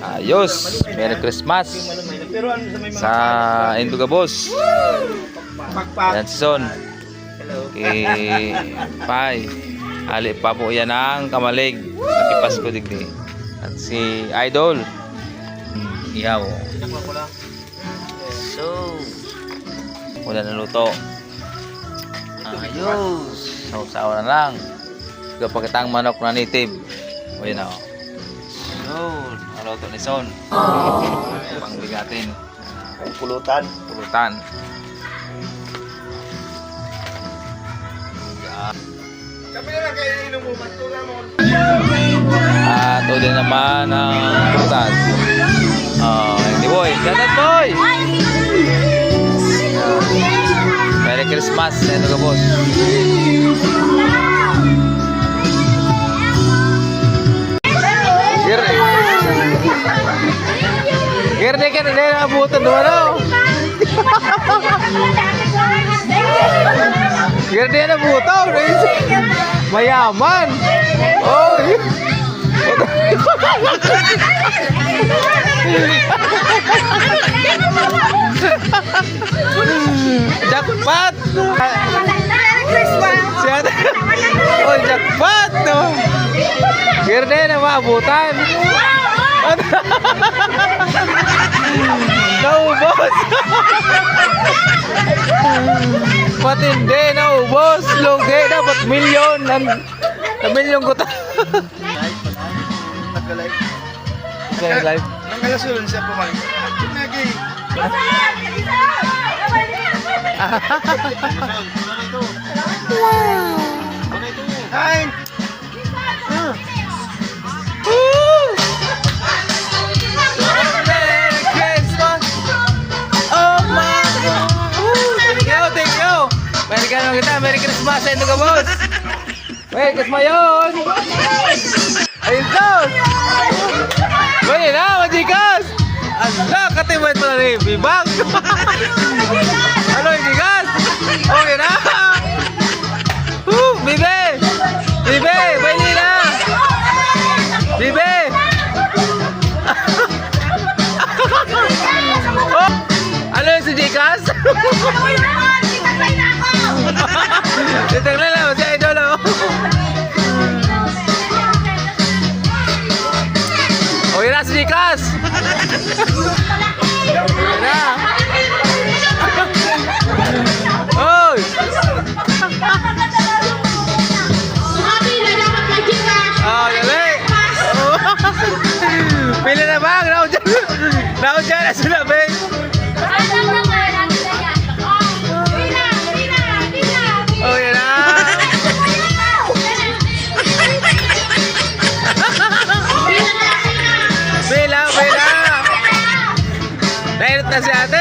Ayos. Merry Christmas sa Induga Boss. Yan si Son. Pai. Ali pa po yan ang kamalig. Nakipas ko digdi. At si Idol. Ihaw. So, wala na luto. Ayos. Sausaw na lang. Kapag ang manok na native. O yun o. So, naluto ni Son. Pangbigatin. Pulutan. Pulutan. Kami na lang kayo inom mo. Magtula mo. At o din naman ang prutas. Hindi boy. Dadat boy! Merry Christmas. Ito ka boss. Girde ka na din abutan doon o. Girde na butan. Mayaman. Oh. Jackpot. Oh, jackpot no. Girde na maabutan. Naubos. Patindi, naubos. Lugi, dapat milyon. Na milyon ko ta. Nag-live. Live. Nangalasulun siya pumalit. Nagi. Hi. Amerikano kita, Merry Christmas sa Induga Boss. Merry Christmas yun. Ayun Son. Pwede na, majikas. Ala, katibay ito na rin. Bibang. Ano, majikas? Okay na. Bibe. Bibe, pwede na. Bibe. Ano yung si Jikas? Ditang lang si Idol oh. Oh, yun na si Jikas. Yun na. Oy. Oh, dali. Pili na bang? Naon dyan na sila, bang. Oh, yan na. Bila, bila. Nainit na si ate.